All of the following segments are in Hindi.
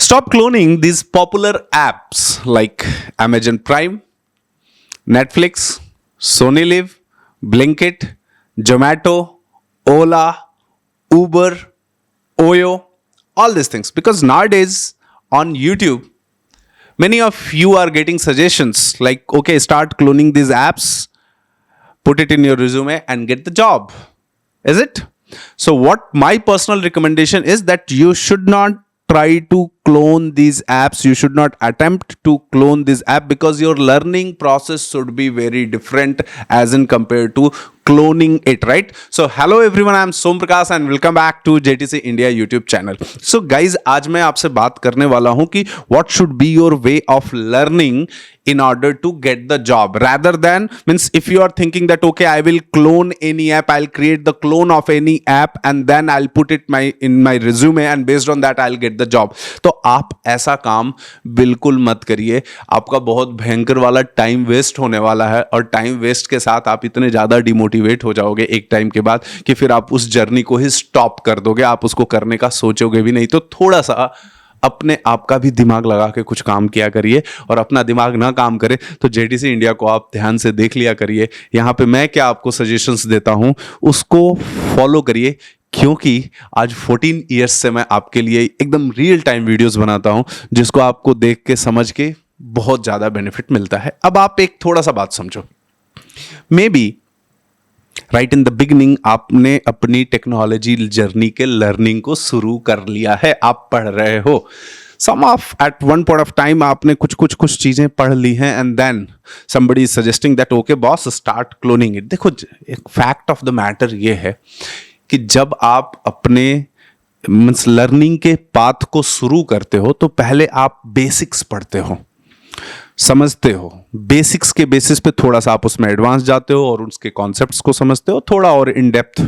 Stop cloning these popular apps like Amazon Prime, Netflix, Sony Live, Blinkit, Zomato, Ola, Uber, Oyo, all these things. Because nowadays on YouTube, many of you are getting suggestions like, okay, start cloning these apps, put it in your resume and get the job. Is it? So what my personal recommendation is that you should not try to clone these apps. You should not attempt to clone this app because your learning process should be very different as in compared to cloning it, right? So hello everyone, I am Som Prakash and welcome back to JTC India YouTube channel. So guys, आज मैं आपसे बात करने वाला हूं कि what should be your way of learning in order to get the job, rather than means if you are thinking that okay, I will clone any app, I'll create the clone of any app and then I'll put it in my resume and based on that I'll get the job. तो आप ऐसा काम बिल्कुल मत करिए, आपका बहुत भयंकर वाला टाइम वेस्ट होने वाला है और टाइम वेस्ट के साथ आप इतने ज़्यादा डिमोटिवेट हो जाओगे एक टाइम के बाद कि फिर आप उस जर्नी को ही स्टॉप कर दोगे, आप उसको करने का सोचोगे भी नहीं. तो थोड़ा सा अपने आप का भी दिमाग लगा के कुछ काम किया करिए और अपना दिमाग ना काम करे तो जेटीसी इंडिया को आप ध्यान से देख लिया करिए. यहाँ पे मैं क्या आपको सजेशंस देता हूँ उसको फॉलो करिए, क्योंकि आज 14 इयर्स से मैं आपके लिए एकदम रियल टाइम वीडियोस बनाता हूं जिसको आपको देख के समझ के बहुत ज़्यादा बेनिफिट मिलता है. अब आप एक थोड़ा सा बात समझो, may be right in the beginning आपने अपनी टेक्नोलॉजी जर्नी के लर्निंग को शुरू कर लिया है, आप पढ़ रहे हो. Some of at one point of time आपने कुछ चीज़ें पढ़ ली हैं and then somebody is suggesting that okay boss start cloning it. देखो, एक फैक्ट ऑफ द मैटर ये है कि जब आप अपने मीन्स लर्निंग के पाथ को शुरू करते हो तो पहले आप बेसिक्स पढ़ते हो, समझते हो. बेसिक्स के बेसिस पे थोड़ा सा आप उसमें एडवांस जाते हो और उसके कॉन्सेप्ट्स को समझते हो, थोड़ा और इन डेप्थ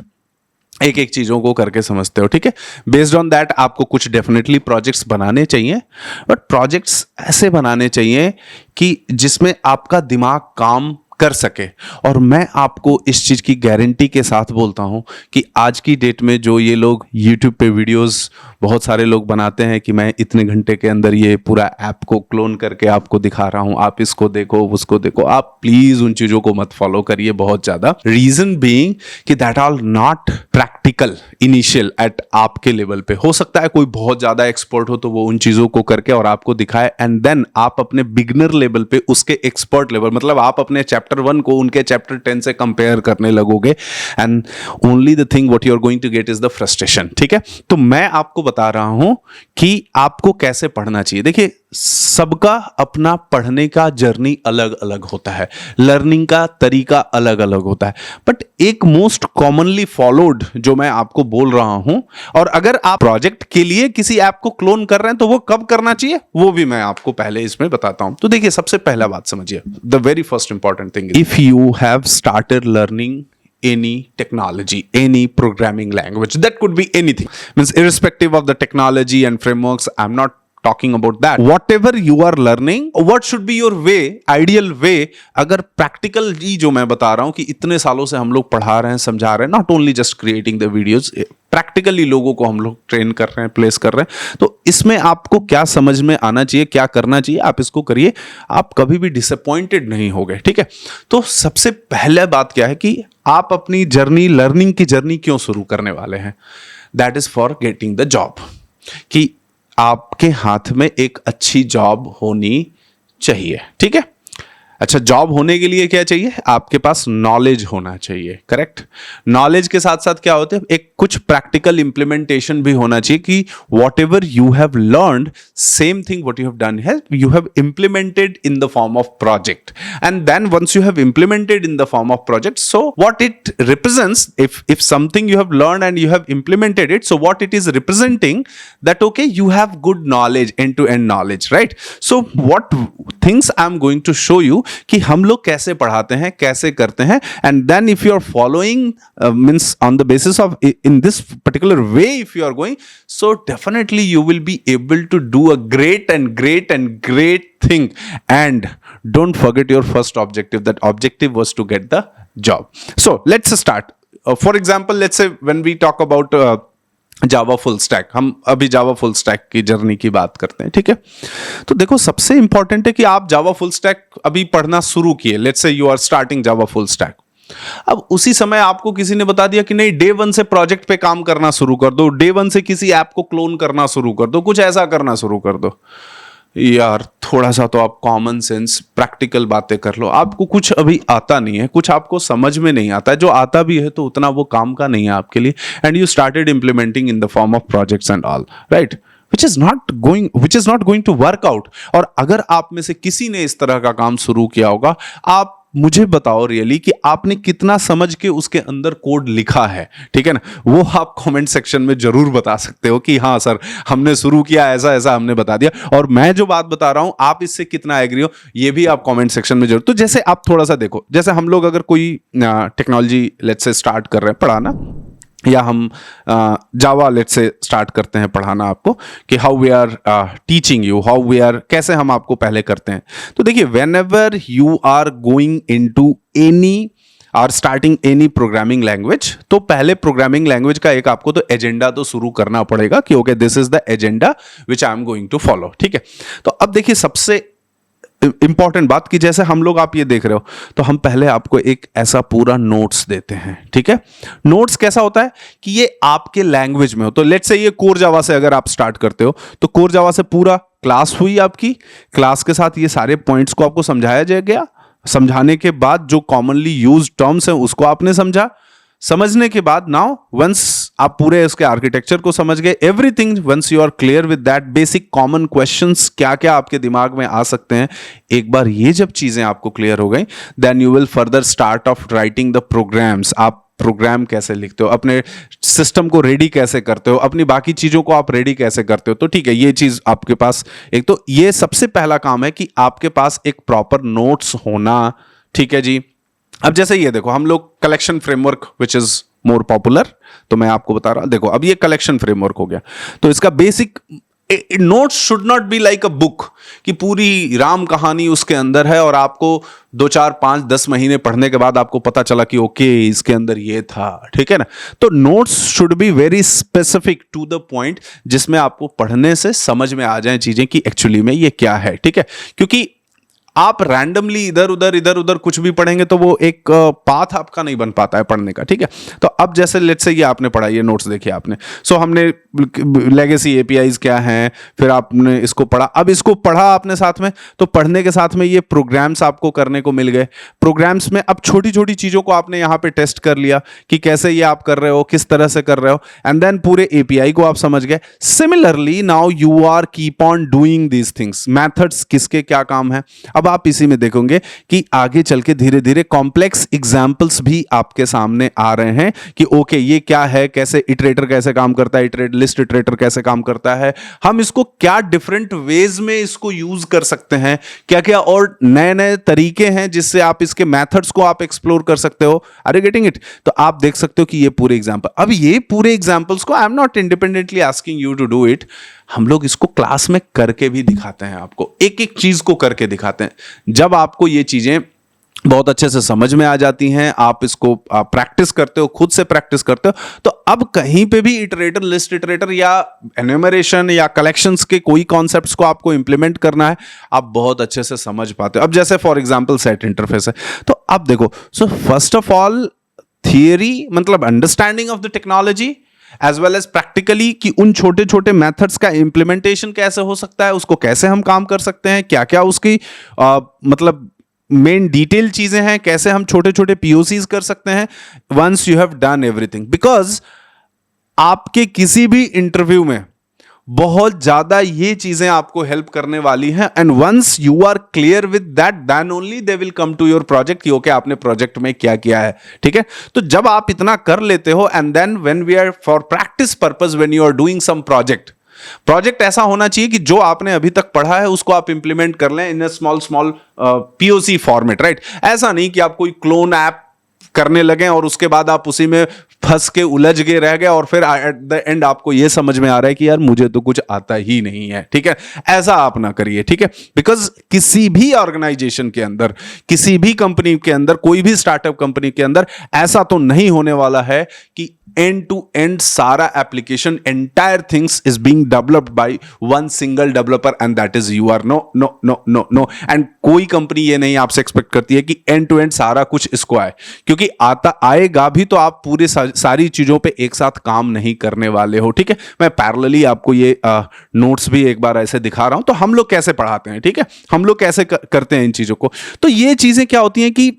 एक एक चीज़ों को करके समझते हो. ठीक है, बेस्ड ऑन दैट आपको कुछ डेफिनेटली प्रोजेक्ट्स बनाने चाहिए, बट प्रोजेक्ट्स ऐसे बनाने चाहिए कि जिसमें आपका दिमाग काम कर सके. और मैं आपको इस चीज़ की गारंटी के साथ बोलता हूं कि आज की डेट में जो ये लोग YouTube पे वीडियोस बहुत सारे लोग बनाते हैं कि मैं इतने घंटे के अंदर ये पूरा ऐप को क्लोन करके आपको दिखा रहा हूं, आप इसको देखो उसको देखो, आप प्लीज उन चीज़ों को मत फॉलो करिए बहुत ज़्यादा. रीजन बीइंग कि that are not practical initial at आपके लेवल पे. हो सकता है कोई बहुत ज़्यादा एक्सपर्ट हो तो वो उन चीज़ों को करके और आपको दिखाए एंड देन आप अपने बिगनर लेवल पे उसके एक्सपर्ट लेवल, मतलब आप अपने चैप्टर 1 को उनके चैप्टर 10 से कंपेयर करने लगोगे and only the thing what you are going to get is the frustration. ठीक है, तो मैं आपको बता रहा हूं कि आपको कैसे पढ़ना चाहिए. देखिए, सबका अपना पढ़ने का जर्नी अलग अलग होता है, लर्निंग का तरीका अलग अलग होता है, बट एक मोस्ट कॉमनली फॉलोड जो मैं आपको बोल रहा हूं, और अगर आप प्रोजेक्ट के लिए किसी ऐप को क्लोन कर रहे हैं तो वो कब करना चाहिए वो भी मैं आपको पहले इसमें बताता हूं. तो देखिए, सबसे पहला बात समझिए, the very first important thing, if you have started learning any technology, any programming language, that could be anything, means irrespective of the technology and frameworks, I'm not talking about that. Whatever you are learning, what should be your way, ideal way. अगर practical ही जो मैं बता रहा हूँ कि इतने सालों से हम लोग पढ़ा रहे हैं, समझा रहे हैं, not only just creating the videos, practically लोगों को हम लोग ट्रेन कर रहे हैं, प्लेस कर रहे हैं, तो इसमें आपको क्या समझ में आना चाहिए, क्या करना चाहिए, आप इसको करिए, आप कभी भी डिसअपॉइंटेड नहीं होगे. ठीक है, तो सबसे पहले बात क्या है कि आप अपनी जर्नी, लर्निंग की जर्नी क्यों शुरू करने वाले हैं. That is for getting the job, कि आपके हाथ में एक अच्छी जॉब होनी चाहिए. ठीक है, अच्छा, जॉब होने के लिए क्या चाहिए, आपके पास नॉलेज होना चाहिए. करेक्ट, नॉलेज के साथ साथ क्या होते हैं, एक कुछ प्रैक्टिकल इंप्लीमेंटेशन भी होना चाहिए कि whatever you have learned, same thing what you have done है, you have implemented in the form of project. And then once you have implemented in the form of project, so what it represents, if something you have learned and you have implemented it, so what it is representing, that okay, you have good knowledge, end to end knowledge, right? So what things I'm going to show you कि हम लोग कैसे पढ़ाते हैं, कैसे करते हैं, and then if you are following means on the basis of in this particular way, if you are going, so definitely you will be able to do a great thing. And don't forget your first objective. That objective was to get the job. So let's start. For example, let's say when we talk about Java full stack, हम अभी जावा फुल स्टैक की जर्नी की बात करते हैं, ठीक है। तो देखो सबसे इंपॉर्टेंट है कि आप जावा फुल स्टैक अभी पढ़ना शुरू किए, let's say you are starting Java full stack. अब उसी समय आपको किसी ने बता दिया कि नहीं, डे वन से प्रोजेक्ट पे काम करना शुरू कर दो, डे वन से किसी ऐप को क्लोन करना शुरू कर दो, कुछ ऐसा करना शुरू कर दो। यार थोड़ा सा तो आप कॉमन सेंस प्रैक्टिकल बातें कर लो। आपको कुछ अभी आता नहीं है, कुछ आपको समझ में नहीं आता है, जो आता भी है तो उतना वो काम का नहीं है आपके लिए, and you started implementing in the form of projects and all, right, which is not going to work out. और अगर आप में से किसी ने इस तरह का काम शुरू किया होगा, आप मुझे बताओ रियली कि आपने कितना समझ के उसके अंदर कोड लिखा है, ठीक है ना, वो आप कमेंट सेक्शन में जरूर बता सकते हो कि हाँ सर हमने शुरू किया, ऐसा ऐसा हमने बता दिया। और मैं जो बात बता रहा हूं आप इससे कितना एग्री हो, ये भी आप कमेंट सेक्शन में जरूर। तो जैसे आप थोड़ा सा देखो, जैसे हम लोग अगर कोई टेक्नोलॉजी लेट्स से स्टार्ट कर रहे हैं पढ़ाना, या हम जावा लेट्स से स्टार्ट करते हैं पढ़ाना आपको, कि how we are teaching you, how we are, कैसे हम आपको पहले करते हैं। तो देखिए, whenever you are going into any or starting any programming language, तो पहले प्रोग्रामिंग लैंग्वेज का एक आपको तो एजेंडा तो शुरू करना पड़ेगा कि okay this is the agenda which I am going to follow, ठीक है। तो अब देखिए सबसे इंपॉर्टेंट बात कि जैसे हम लोग, आप ये देख रहे हो, तो हम पहले आपको एक ऐसा पूरा नोट्स देते हैं, ठीक है। नोट्स कैसा होता है कि ये आपके लैंग्वेज में हो। तो लेट्स से ये कोर जावा से अगर आप स्टार्ट करते हो, तो कोर जावा से पूरा क्लास हुई आपकी, क्लास के साथ ये सारे पॉइंट्स को आपको समझाया गया, समझाने के बाद जो कॉमनली यूज टर्म्स हैं उसको आपने समझा, समझने के बाद नाउ वंस आप पूरे उसके आर्किटेक्चर को समझ गए, everything once you are clear with that basic common questions क्या क्या आपके दिमाग में आ सकते हैं, एक बार ये जब चीजें आपको क्लियर हो गई, then you will further start of writing the programs. आप प्रोग्राम कैसे लिखते हो, अपने सिस्टम को रेडी कैसे करते हो, अपनी बाकी चीजों को आप रेडी कैसे करते हो। तो ठीक है, ये चीज आपके पास एक, तो ये सबसे पहला काम है कि आपके पास एक प्रॉपर नोट्स होना, ठीक है जी। अब जैसे ये देखो, हम लोग collection framework which is more popular, तो मैं आपको बता रहा हूं, देखो अब ये कलेक्शन फ्रेमवर्क हो गया, तो इसका basic notes should not be like a book कि पूरी राम कहानी उसके अंदर है और आपको 2 4 5 10 महीने पढ़ने के बाद आपको पता चला कि ओके इसके अंदर ये था, ठीक है ना। तो notes should be very specific to the point, जिसमें आपको पढ़ने से समझ में आ जाए चीजें कि एक्चुअली में ये क्या है, ठीक है। क्योंकि आप रैंडमली इधर उधर कुछ भी पढ़ेंगे तो वो एक पाथ आपका नहीं बन पाता है पढ़ने का, ठीक है। तो अब जैसे लेट्स से ये आपने पढ़ा, ये नोट्स देखिए आपने, सो हमने लेगेसी एपीआईज क्या हैं, फिर आपने इसको पढ़ा, अब इसको पढ़ा आपने साथ में, तो पढ़ने के साथ में ये प्रोग्राम्स आपको करने को मिल गए। प्रोग्राम्स में अब छोटी छोटी चीजों को आपने यहाँ पे टेस्ट कर लिया कि कैसे ये आप कर रहे हो, किस तरह से कर रहे हो, एंड देन पूरे एपीआई को आप समझ गए। Similarly now you are keep on doing these things, methods किसके क्या काम है। अब आप इसी में देखोगे कि आगे चल के धीरे धीरे कॉम्प्लेक्स एग्जांपल्स भी आपके सामने आ रहे हैं कि ओके ये क्या है, कैसे इटरेटर कैसे काम करता है, इटरेट लिस्ट इटरेटर कैसे काम करता है, हम इसको क्या डिफरेंट वेज में इसको यूज कर सकते हैं, क्या क्या और नए नए तरीके हैं जिससे आप इसके मेथड्स को आप एक्सप्लोर कर सकते हो। Are you getting it? तो आप देख सकते हो कि ये पूरे एग्जांपल, अब ये पूरे एग्जांपल्स को I am not independently asking you to do it, हम लोग इसको क्लास में करके भी दिखाते हैं, आपको एक एक चीज को करके दिखाते हैं। जब आपको ये चीजें बहुत अच्छे से समझ में आ जाती हैं, आप इसको प्रैक्टिस करते हो, खुद से प्रैक्टिस करते हो, तो अब कहीं पे भी इटरेटर, लिस्ट इटरेटर या एन्यूमरेशन या कलेक्शंस के कोई कॉन्सेप्ट्स को आपको इंप्लीमेंट करना है, आप बहुत अच्छे से समझ पाते हो। अब जैसे फॉर एग्जांपल सेट इंटरफेस है, तो अब देखो, so first of all theory मतलब understanding of the technology as well as practically कि उन छोटे छोटे मेथड्स का इंप्लीमेंटेशन कैसे हो सकता है, उसको कैसे हम काम कर सकते हैं, क्या क्या उसकी मतलब मेन डिटेल चीजें हैं, कैसे हम छोटे छोटे पीओसीज कर सकते हैं। Once you have done everything, because आपके किसी भी इंटरव्यू में बहुत ज्यादा ये चीजें आपको हेल्प करने वाली हैं, and once you are clear with that then only they will come to your project कि ओके आपने प्रोजेक्ट में क्या किया है, ठीक है। तो जब आप इतना कर लेते हो, and then when we are for practice purpose when you are doing some project ऐसा होना चाहिए कि जो आपने अभी तक पढ़ा है उसको आप इंप्लीमेंट कर लें in a small POC format, right. ऐसा नहीं कि आप कोई क्लोन ऐप करने लगे और उसके बाद आप उसी में फंस के उलझ के रह गए और फिर एट द एंड आपको यह समझ में आ रहा है कि यार मुझे तो कुछ आता ही नहीं है, ठीक है। ऐसा आप ना करिए, ठीक है। बिकॉज किसी भी ऑर्गेनाइजेशन के अंदर, किसी भी कंपनी के अंदर, कोई भी स्टार्टअप कंपनी के अंदर ऐसा तो नहीं होने वाला है कि एंड टू एंड सारा application entire things is being developed by one single developer and that is you are. No no no no no. And कोई कंपनी ये नहीं आपसे एक्सपेक्ट करती है कि एंड टू एंड सारा कुछ इसको आए, क्योंकि आता आएगा भी तो आप पूरे सारी चीजों पे एक साथ काम नहीं करने वाले हो। ठीक है, मैं पैरेलली आपको ये नोट्स भी एक बार ऐसे दिखा रहा हूं, तो हम लोग कैसे पढ़ाते हैं, ठीक है, हम लोग कैसे करते हैं इन चीजों को। तो ये चीजें क्या होती हैं कि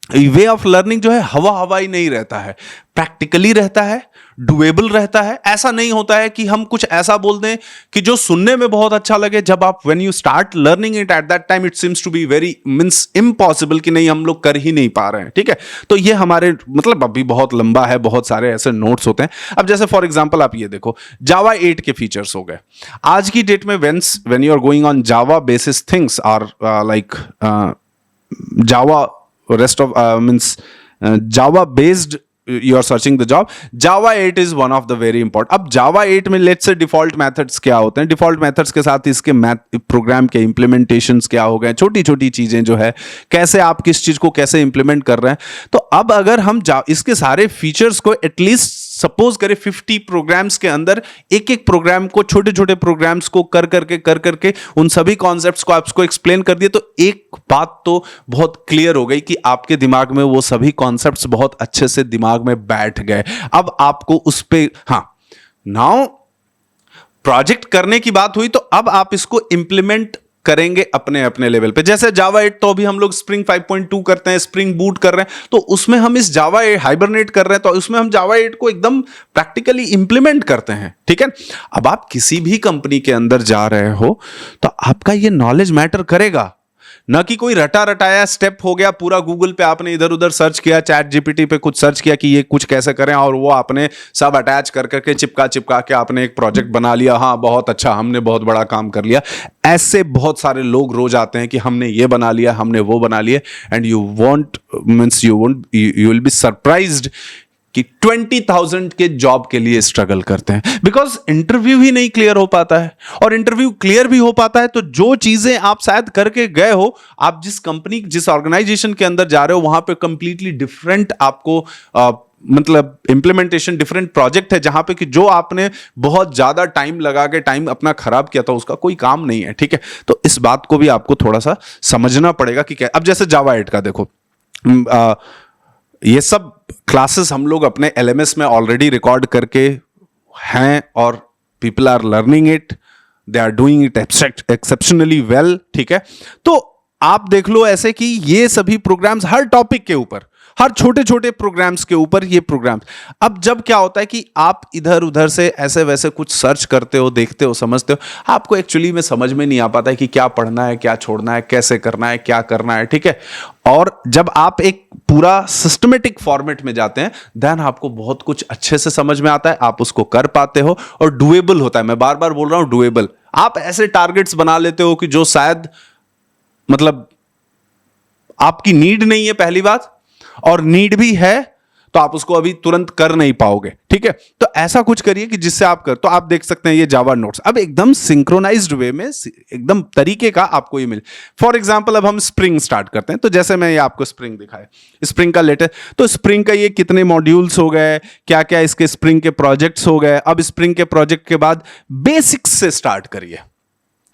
वे ऑफ लर्निंग जो है हवा हवाई नहीं रहता है, प्रैक्टिकली रहता है, डुएबल रहता है। ऐसा नहीं होता है कि हम कुछ ऐसा बोल दें कि जो सुनने में बहुत अच्छा लगे, जब आप when you start learning it at that time it seems to be very means impossible, कि नहीं हम लोग कर ही नहीं पा रहे हैं। ठीक है, तो ये हमारे मतलब अभी बहुत लंबा है, बहुत सारे ऐसे नोट्स होते हैं। अब जैसे फॉर एग्जांपल आप ये देखो, जावा 8 के फीचर्स हो गए आज की डेट में। When you are going on Java basis things are like Java rest of means Java based you are searching the job, Java 8 is one of the very important। अब Java 8 में let's say default methods क्या होते हैं, default methods के साथ इसके प्रोग्राम के implementations क्या हो गए, छोटी छोटी चीजें जो है कैसे आप किस चीज को कैसे implement कर रहे हैं। तो अब अगर हम इसके सारे फीचर्स को एटलीस्ट सपोज करें 50 प्रोग्राम्स के अंदर एक एक प्रोग्राम को, छोटे छोटे प्रोग्राम्स को कर करके उन सभी कॉन्सेप्ट्स को आपको एक्सप्लेन कर दिए, तो एक बात तो बहुत क्लियर हो गई कि आपके दिमाग में वो सभी कॉन्सेप्ट्स बहुत अच्छे से दिमाग में बैठ गए। अब आपको उस पे नाउ प्रोजेक्ट करने की बात हुई, तो अब आप इसको इंप्लीमेंट करेंगे अपने अपने लेवल पे। जैसे जावा 8 तो अभी हम लोग स्प्रिंग 5.2 करते हैं, स्प्रिंग बूट कर रहे हैं, तो उसमें हम इस जावा 8 हाइबरनेट कर रहे हैं, तो उसमें हम जावा 8 को एकदम प्रैक्टिकली इंप्लीमेंट करते हैं। ठीक है, अब आप किसी भी कंपनी के अंदर जा रहे हो तो आपका ये नॉलेज मैटर करेगा, ना कि कोई रटा रटाया स्टेप हो गया पूरा। गूगल पे आपने इधर उधर सर्च किया, चैट जीपीटी पे कुछ सर्च किया कि ये कुछ कैसे करें, और वो आपने सब अटैच कर करके चिपका के आपने एक प्रोजेक्ट बना लिया। हाँ बहुत अच्छा, हमने बहुत बड़ा काम कर लिया। ऐसे बहुत सारे लोग रोज आते हैं कि हमने ये बना लिया, हमने वो बना लिया, and you will be surprised कि 20,000 के जॉब के लिए स्ट्रगल करते हैं, बिकॉज इंटरव्यू ही नहीं क्लियर हो पाता है। और इंटरव्यू क्लियर भी हो पाता है तो जो चीजें आप शायद करके गए हो, आप जिस कंपनी जिस ऑर्गेनाइजेशन के अंदर जा रहे हो वहां पे कंप्लीटली डिफरेंट आपको मतलब इंप्लीमेंटेशन डिफरेंट प्रोजेक्ट है, जहां पे कि जो आपने बहुत ज्यादा टाइम लगा के टाइम अपना खराब किया था उसका कोई काम नहीं है। ठीक है, तो इस बात को भी आपको थोड़ा सा समझना पड़ेगा कि क्या। अब जैसे जावा 8 का देखो, ये सब क्लासेस हम लोग अपने LMS में ऑलरेडी रिकॉर्ड करके हैं और people are learning it, they are doing it exceptionally well. ठीक है, तो आप देख लो ऐसे कि ये सभी प्रोग्राम्स हर टॉपिक के ऊपर, हर छोटे छोटे प्रोग्राम्स के ऊपर ये प्रोग्राम्स। अब जब क्या होता है कि आप इधर उधर से ऐसे वैसे कुछ सर्च करते हो, देखते हो, समझते हो, आपको एक्चुअली में समझ में नहीं आ पाता है कि क्या पढ़ना है, क्या छोड़ना है, कैसे करना है, क्या करना है। ठीक है, और जब आप एक पूरा सिस्टमेटिक फॉर्मेट में जाते हैं देन आपको बहुत कुछ अच्छे से समझ में आता है, आप उसको कर पाते हो और डुएबल होता है। मैं बार बार बोल रहा हूं डुएबल। आप ऐसे टारगेट्स बना लेते हो कि जो शायद मतलब आपकी नीड नहीं है पहली बात, और नीड भी है तो आप उसको अभी तुरंत कर नहीं पाओगे। ठीक है, तो ऐसा कुछ करिए कि जिससे आप कर, तो आप देख सकते हैं ये जावा नोट्स अब एकदम सिंक्रोनाइज्ड वे में एकदम तरीके का आपको ये मिले। फॉर एग्जांपल अब हम स्प्रिंग स्टार्ट करते हैं, तो जैसे मैं ये आपको स्प्रिंग दिखाया, स्प्रिंग का लेटेस्ट, तो स्प्रिंग का ये कितने मॉड्यूल्स हो गए, क्या क्या इसके स्प्रिंग के प्रोजेक्ट्स हो गए। अब स्प्रिंग के प्रोजेक्ट के बाद बेसिक्स से स्टार्ट करिए,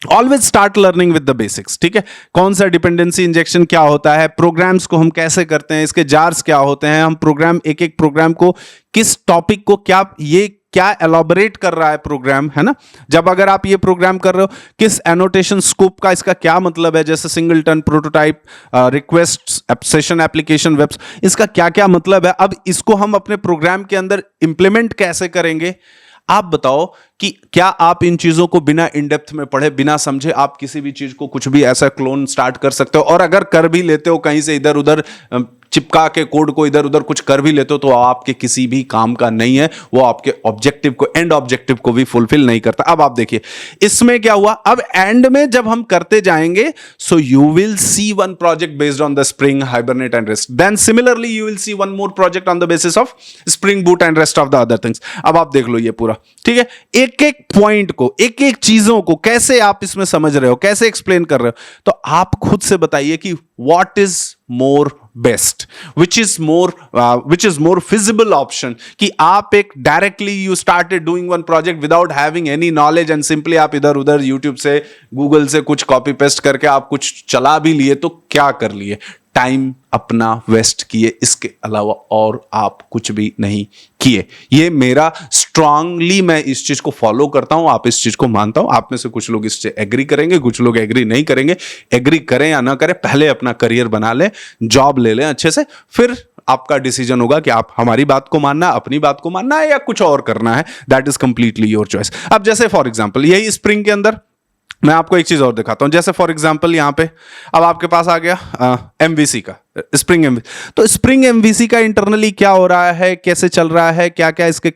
always start learning with the basics. ठीक है, कौन सा डिपेंडेंसी इंजेक्शन क्या होता है, प्रोग्राम्स को हम कैसे करते हैं, इसके जार्स क्या होते हैं, हम प्रोग्राम एक एक प्रोग्राम को किस टॉपिक को क्या एलॉबरेट कर रहा है प्रोग्राम, है ना। जब अगर आप ये प्रोग्राम कर रहे हो किस एनोटेशन स्कोप का इसका क्या मतलब है, जैसे singleton, prototype, request, session application, webs, इसका क्या क्या मतलब है। अब इसको हम अपने प्रोग्राम के अंदर इंप्लीमेंट कैसे करेंगे। आप बताओ कि क्या आप इन चीजों को बिना इन डेप्थ में पढ़े, बिना समझे आप किसी भी चीज को कुछ भी ऐसा क्लोन स्टार्ट कर सकते हो। और अगर कर भी लेते हो कहीं से इधर उधर चिपका के कोड को इधर उधर कुछ कर भी लेते हो तो आपके किसी भी काम का नहीं है, वो आपके ऑब्जेक्टिव को, एंड ऑब्जेक्टिव को भी फुलफिल नहीं करता। अब आप देखिए इसमें क्या हुआ, अब एंड में जब हम करते जाएंगे so you will see one project based on the spring, hibernate and rest, then similarly you will see one more project on the basis of spring boot and rest of the other things. अब आप देख लो ये पूरा, ठीक है, एक एक पॉइंट को, एक एक चीजों को कैसे आप इसमें समझ रहे हो, कैसे एक्सप्लेन कर रहे हो। तो आप खुद से बताइए कि what is more best, which is more feasible option, कि आप एक directly you started doing one project without having any knowledge and simply आप इधर उधर यूट्यूब से गूगल से कुछ कॉपी पेस्ट करके आप कुछ चला भी लिए तो क्या कर लिए, टाइम अपना वेस्ट किए, इसके अलावा और आप कुछ भी नहीं किए। ये मेरा स्ट्रांगली, मैं इस चीज को फॉलो करता हूं, आप इस चीज को मानता हूं। आप में से कुछ लोग इससे एग्री करेंगे, कुछ लोग एग्री नहीं करेंगे। एग्री करें या ना करें, पहले अपना करियर बना लें, जॉब ले लें अच्छे से, फिर आपका डिसीजन होगा कि आप हमारी बात को मानना, अपनी बात को मानना है या कुछ और करना है। That is completely your choice. अब जैसे फॉर एग्जाम्पल यही स्प्रिंग के अंदर मैं आपको एक चीज और दिखाता हूं। जैसे फॉर एग्जांपल यहां पे अब आपके पास आ गया एमवीसी का, स्प्रिंग एमवीसी। तो स्प्रिंग एमवीसी का इंटरनली क्या हो रहा है, कैसे चल रहा है, क्या क्या इसके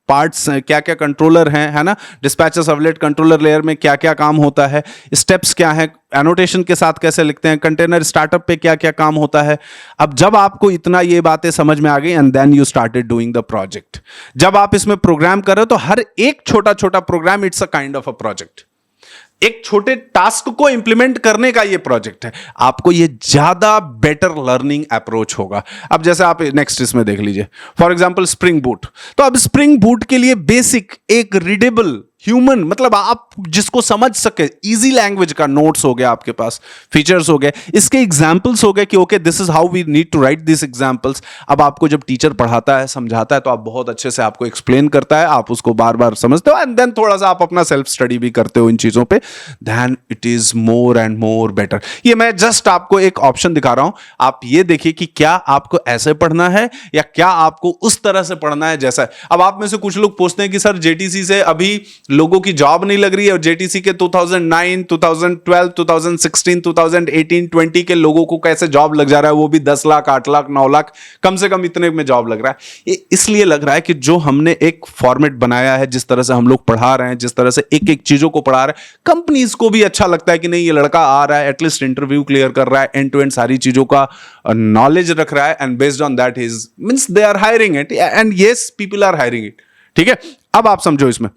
पार्ट्स हैं, क्या क्या कंट्रोलर हैं, है ना, डिस्पैचर सर्वलेट कंट्रोलर लेयर में क्या क्या काम होता है, स्टेप्स क्या है, एनोटेशन के साथ कैसे लिखते हैं, कंटेनर स्टार्टअप पे क्या क्या काम होता है। अब जब आपको इतना ये बातें समझ में आ गई and then you started doing the project, जब आप इसमें प्रोग्राम कर रहे हो तो हर एक छोटा छोटा program it's a kind of a project. एक छोटे टास्क को इंप्लीमेंट करने का ये प्रोजेक्ट है, आपको ये ज्यादा बेटर लर्निंग अप्रोच होगा। अब जैसे आप नेक्स्ट इसमें देख लीजिए फॉर एग्जांपल स्प्रिंग बूट। तो अब स्प्रिंग बूट के लिए बेसिक एक रीडेबल ह्यूमन, मतलब आप जिसको समझ सके, इजी लैंग्वेज का नोट्स हो गया आपके पास, फीचर्स हो गए, इसके एग्जांपल्स हो गए कि okay this is how we need to write this examples. अब आपको जब टीचर पढ़ाता है, समझाता है, तो आप बहुत अच्छे से आपको एक्सप्लेन करता है, आप उसको बार बार समझते हो एंड देन थोड़ा सा आप अपना सेल्फ स्टडी भी करते हो इन चीजों पे, then it is more and more better. ये मैं जस्ट आपको एक ऑप्शन दिखा रहा हूं, आप ये देखिए कि क्या आपको ऐसे पढ़ना है या क्या आपको उस तरह से पढ़ना है जैसा है। अब आप में से कुछ लोग पूछते हैं कि सर जेटीसी से अभी लोगों की जॉब नहीं लग रही है, और जेटीसी के 2009, 2012, 2016, 2018, 20 के लोगों को कैसे जॉब लग जा रहा है, वो भी 10 लाख, 8 लाख, 9 लाख, कम से कम इतने में जॉब लग रहा है। ये इसलिए लग रहा है कि जो हमने एक फॉर्मेट बनाया है, जिस तरह से हम लोग पढ़ा रहे हैं, जिस तरह से एक एक चीजों को पढ़ा रहे हैं, कंपनीज को भी अच्छा लगता है कि नहीं ये लड़का आ रहा है, एटलीस्ट इंटरव्यू क्लियर कर रहा है, एंड टू एंड सारी चीजों का नॉलेज रख रहा है, and based on that is means they are hiring it, and yes people are hiring it. ठीक है, अब आप समझो इसमें।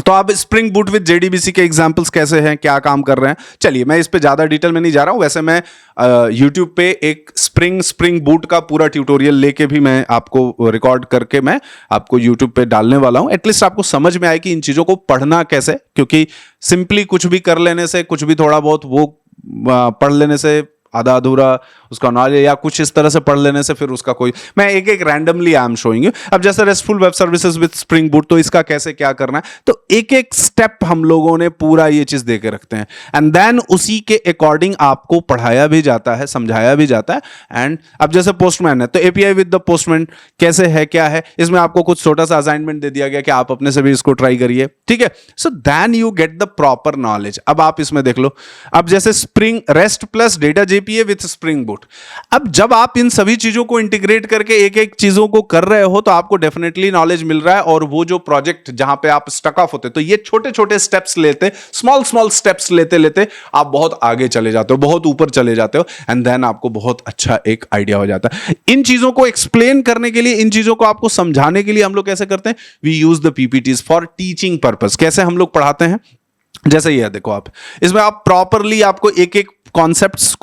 तो आप स्प्रिंग बूट विद जेडीबीसी के एग्जांपल्स कैसे हैं, क्या काम कर रहे हैं, चलिए मैं इस पे ज्यादा डिटेल में नहीं जा रहा हूं। वैसे मैं यूट्यूब पे एक स्प्रिंग बूट का पूरा ट्यूटोरियल लेके भी मैं आपको रिकॉर्ड करके मैं आपको यूट्यूब पे डालने वाला हूं, एटलीस्ट आपको समझ में आए कि इन चीजों को पढ़ना कैसे, क्योंकि सिंपली कुछ भी कर लेने से, कुछ भी थोड़ा बहुत वो पढ़ लेने से, आधा अधूरा उसका नॉलेज या कुछ इस तरह से पढ़ लेने से फिर उसका कोई, मैं एक एक randomly I am showing you. अब जैसे restful web services with spring boot, तो इसका कैसे क्या करना है, तो एक एक स्टेप हम लोगों ने पूरा ये चीज दे के रखते हैं, एंड देन उसी के अकॉर्डिंग आपको पढ़ाया भी जाता है, समझाया भी जाता है। एंड अब जैसे पोस्टमैन है, तो एपीआई विद द पोस्टमैन कैसे है, क्या है, इसमें आपको कुछ छोटा सा असाइनमेंट दे दिया गया कि आप अपने से भी इसको ट्राई करिए। ठीक है, so then you get the proper knowledge. अब आप इसमें देख लो, अब जैसे spring rest plus data JPA with spring boot. अब जब आप इन सभी चीजों को इंटीग्रेट करके एक एक चीजों को कर रहे हो, तो आपको डेफिनेटली नॉलेज मिल रहा है, और वो जो प्रोजेक्ट जहां पे आप स्टक ऑफ होते, तो ये छोटे छोटे स्टेप्स लेते, स्मॉल स्टेप्स लेते लेते आप बहुत आगे चले जाते हो, बहुत ऊपर चले जाते हो, एंड देन आपको बहुत अच्छा एक आइडिया हो जाता है। इन चीजों को एक्सप्लेन करने के लिए, इन चीजों को आपको समझाने के लिए हम लोग कैसे करते हैं, we use the PPTs for teaching purpose. कैसे हम लोग पढ़ाते हैं, जैसे ये देखो आप, इसमें आप प्रॉपरली आपको एक एक कॉन्सेप्ट्स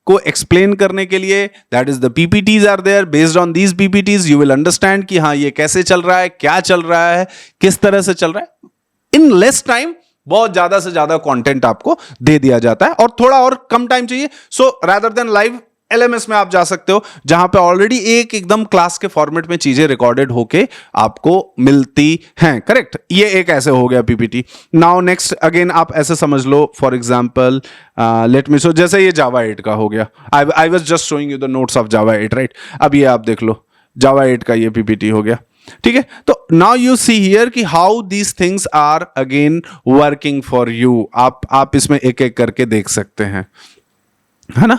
को एक्सप्लेन करने के लिए, that is the PPTs are there, based on these PPTs you will understand कि हाँ ये कैसे चल रहा है, क्या चल रहा है, किस तरह से चल रहा है। इन लेस टाइम बहुत ज्यादा से ज्यादा कंटेंट आपको दे दिया जाता है, और थोड़ा और कम टाइम चाहिए, so rather than live LMS में आप जा सकते हो, जहां पे ऑलरेडी एक एकदम क्लास के फॉर्मेट में चीजें रिकॉर्डेड होके आपको मिलती हैं। करेक्ट, ये एक ऐसे हो गया पीपीटी। नाउ नेक्स्ट अगेन आप ऐसे समझ लो, for example let me show, जैसे ये जावा 8 का हो गया, I was just showing you the notes of Java 8, right. अब ये आप देख लो, जावा 8 का ये पीपीटी हो गया। ठीक है, तो नाउ यू सी हियर कि how these things are again working for you. आप इसमें एक एक करके देख सकते हैं, है ना।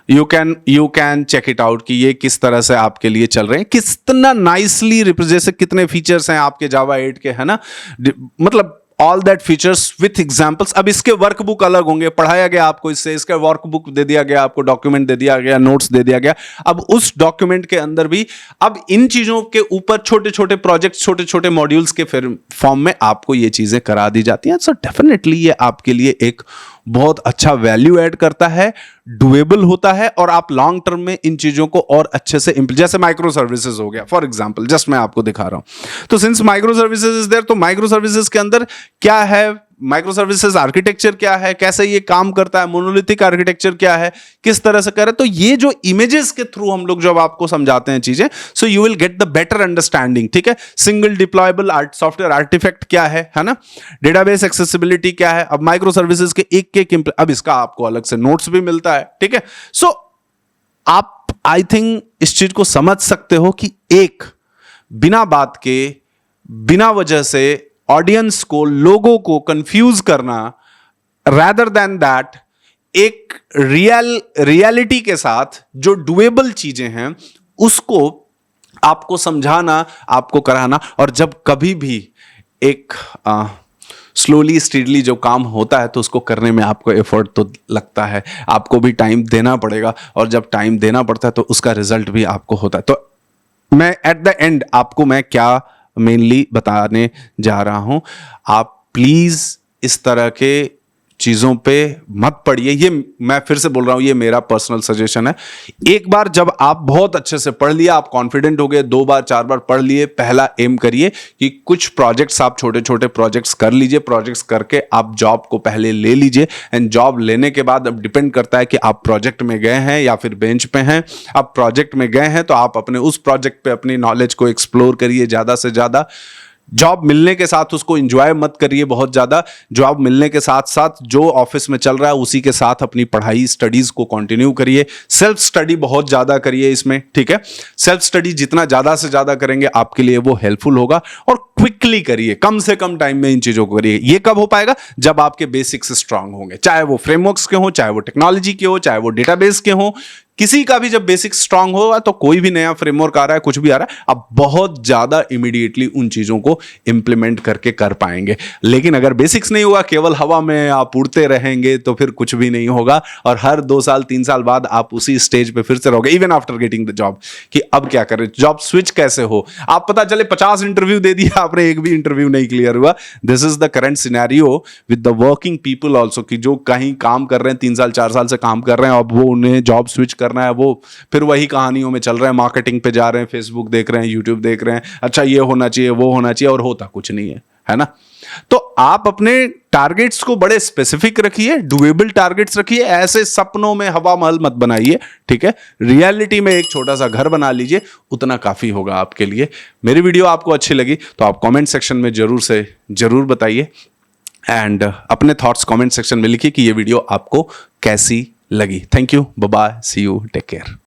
You can check it out कि ये किस तरह से आपके लिए चल रहे हैं, कितना नाइसली जैसे कितने फीचर्स हैं आपके जावा 8 के, है ना, मतलब all that features with examples. अब इसके वर्कबुक अलग होंगे, पढ़ाया गया आपको इससे, इसका वर्कबुक दे दिया गया आपको, डॉक्यूमेंट दे दिया गया, नोट्स दे दिया गया। अब उस डॉक्यूमेंट के अंदर भी अब इन चीजों के ऊपर छोटे छोटे प्रोजेक्ट्स, छोटे छोटे मॉड्यूल्स के फिर फॉर्म में आपको ये चीजें करा दी जाती हैं। सो डेफिनेटली ये आपके लिए एक बहुत अच्छा वैल्यू ऐड करता है, डुएबल होता है, और आप लॉन्ग टर्म में इन चीजों को और अच्छे से जैसे माइक्रो सर्विसेज हो गया फॉर एग्जांपल, जस्ट मैं आपको दिखा रहा हूं। तो since micro services is there, तो माइक्रो सर्विसेज के अंदर क्या है, माइक्रो सर्विसेज आर्किटेक्चर क्या है, कैसे ये काम करता है, मोनोलिथिक आर्किटेक्चर क्या है, किस तरह से करे। तो ये जो इमेजेस के थ्रू हम लोग जब आपको समझाते हैं चीजें, सो you will get the better understanding. ठीक है, सिंगल डिप्लॉयबल सॉफ्टवेयर आर्टिफैक्ट क्या है ना, डेटाबेस एक्सेसिबिलिटी क्या है। अब माइक्रो सर्विसेज के एक अब इसका आपको अलग से नोट्स भी मिलता है। ठीक है, सो आप आई थिंक इस चीज को समझ सकते हो कि एक बिना बात के, बिना वजह से ऑडियंस को, लोगों को कंफ्यूज करना, रैदर देन दैट एक रियलिटी के साथ जो डुएबल चीजें हैं उसको आपको समझाना, आपको कराना। और जब कभी भी एक स्लोली स्टीडली जो काम होता है तो उसको करने में आपको एफर्ट तो लगता है, आपको भी टाइम देना पड़ेगा, और जब टाइम देना पड़ता है तो उसका रिजल्ट भी आपको होता है। तो मैं एट द एंड आपको मैं क्या मेनली बताने जा रहा हूं, आप प्लीज इस तरह के चीजों पे मत पढ़िए। ये मैं फिर से बोल रहा हूं, ये मेरा पर्सनल सजेशन है। एक बार जब आप बहुत अच्छे से पढ़ लिया, आप कॉन्फिडेंट हो गए, 2 बार 4 बार पढ़ लिए, पहला एम करिए कि कुछ प्रोजेक्ट्स, आप छोटे छोटे प्रोजेक्ट्स कर लीजिए। प्रोजेक्ट्स करके आप जॉब को पहले ले लीजिए, एंड जॉब लेने के बाद अब डिपेंड करता है कि आप प्रोजेक्ट में गए हैं या फिर बेंच पे हैं। अब प्रोजेक्ट में गए हैं तो आप अपने उस प्रोजेक्ट पे अपनी नॉलेज को एक्सप्लोर करिए ज्यादा से ज्यादा। जॉब मिलने के साथ उसको एंजॉय मत करिए बहुत ज्यादा। जॉब मिलने के साथ साथ जो ऑफिस में चल रहा है उसी के साथ अपनी पढ़ाई, स्टडीज को कंटिन्यू करिए। सेल्फ स्टडी बहुत ज्यादा करिए इसमें। ठीक है, सेल्फ स्टडी जितना ज्यादा से ज्यादा करेंगे आपके लिए वो हेल्पफुल होगा। और क्विकली करिए, कम से कम टाइम में इन चीजों को करिए। ये कब हो पाएगा, जब आपके बेसिक्स स्ट्रांग होंगे, चाहे वो फ्रेमवर्क्स के हो, चाहे वो टेक्नोलॉजी के हो, चाहे वो डेटाबेस के हो। किसी का भी जब बेसिक स्ट्रांग होगा तो कोई भी नया फ्रेमवर्क आ रहा है, कुछ भी आ रहा है, आप बहुत ज्यादा इमीडिएटली उन चीजों को इंप्लीमेंट करके कर पाएंगे। लेकिन अगर बेसिक्स नहीं होगा, केवल हवा में आप उड़ते रहेंगे, तो फिर कुछ भी नहीं होगा। और हर 2 साल 3 साल बाद आप उसी स्टेज पे फिर से रहोगे, even after getting the job, कि अब क्या करें, जॉब स्विच कैसे हो। आप पता चले 50 इंटरव्यू दे दिया, आपने एक भी इंटरव्यू नहीं क्लियर हुआ। This is the current scenario with the working people also, कि जो कहीं काम कर रहे हैं, 3 साल 4 साल से काम कर रहे हैं, अब वो उन्हें जॉब स्विच करना है, वो फिर वही कहानियों में चल रहे हैं, मार्केटिंग पे जा रहे हैं, फेसबुक देख रहे हैं, यूट्यूब देख रहे हैं, अच्छा ये होना चाहिए, वो होना चाहिए, और होता कुछ नहीं है ना। तो आप अपने टारगेट्स को बड़े स्पेसिफिक रखिए, डुएबल टारगेट्स रखिए, ऐसे सपनों में हवा महल मत बनाइए। ठीक है, रियलिटी में एक छोटा सा घर बना लीजिए, उतना काफी होगा आपके लिए। मेरी वीडियो आपको अच्छी लगी तो आप कमेंट सेक्शन में जरूर बताइए, एंड अपने थॉट्स कमेंट सेक्शन में लिखिए कि ये वीडियो आपको कैसी लगी। Thank you, bye bye, see you, take care.